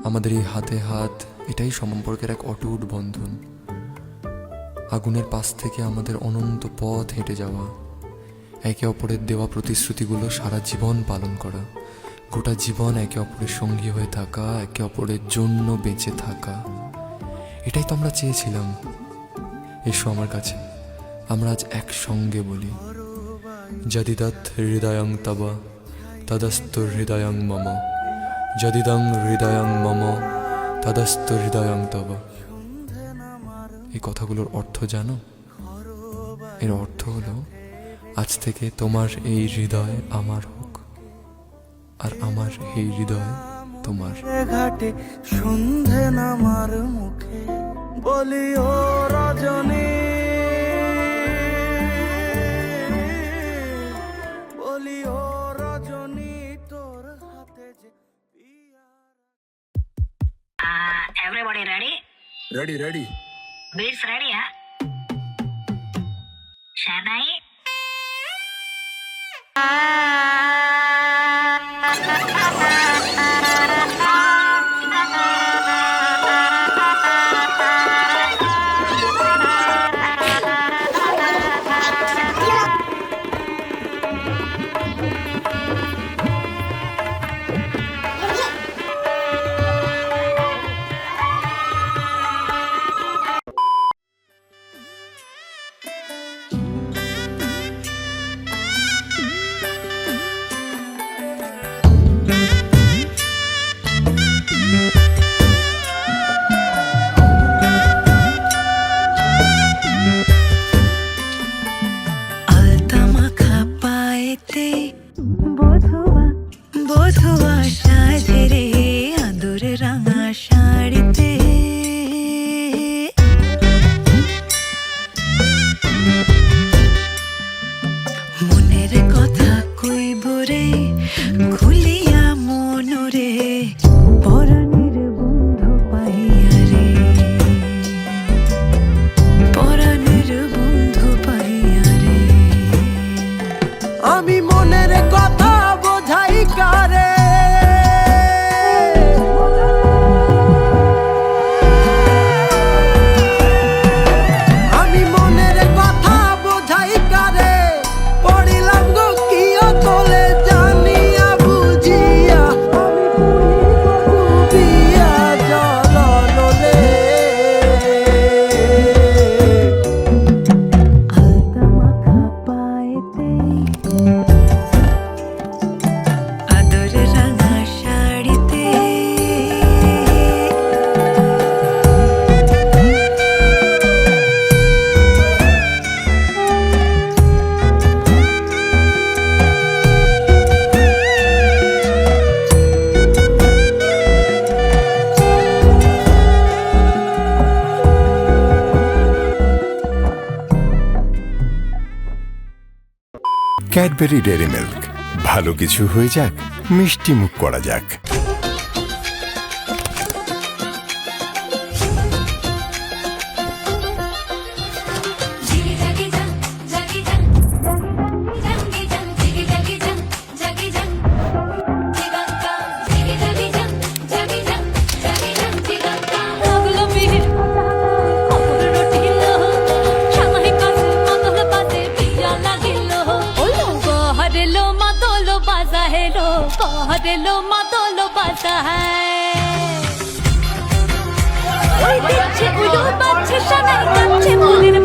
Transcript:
আমাদের এই হাতে হাত, এটাই সম্পর্কের এক অটুট বন্ধন। আগুনের পাশ থেকে আমাদের অনন্ত পথ হেঁটে যাওয়া, একে অপরের দেওয়া প্রতিশ্রুতিগুলো সারা জীবন পালন করা, গোটা জীবন একে অপরের সঙ্গী হয়ে থাকা, একে অপরের জন্য বেঁচে থাকা, এটাই তো আমরা চেয়েছিলাম। এসো আমার কাছে, আমরা আজ একসঙ্গে বলি, যদিদৎ হৃদয়ং তব তদস্তু হৃদয়ং মম, যদিদং হৃদয়ং মম তদস্তু হৃদয়ং তব। এই কথাগুলোর অর্থ জানো? এর অর্থ হলো, আজ থেকে তোমার এই হৃদয় আমার হোক, আর আমার এই হৃদয় তোমার। ঘাটে সন্ধে নামার মুখে বলি ও রজনী, বলি ও রজনী, তোর হাতে যে Everybody ready? Ready. Beats ready, huh? Shanai? বধুয়া সাজে রে আদর রাঙা শাড়িতে, মনের কথা কইব রে খুলিয়া মনরে, পরাণের বন্ধু পাইয়া রে, পরাণের বন্ধু পাইয়া রে। আমি মনের কথা বোঝাই কারে, আমি মনের কথা বোঝাই কারে, পড়িলাম গো কিও তোলে জানিয়া বুঝিয়া, ডুবিয়া জলনলে। আলতা মাখা পায়েতে আদর রাঙা শাড়িতে, ক্যাডবেরি ডেয়ারি মিল্ক, ভালো কিছু হয়ে যাক, মিষ্টি মুখ করা যাক। कहलो मातलो बाजा है, ওই দেখছে উলো বাজছে, সবাই কাঁদছে মনের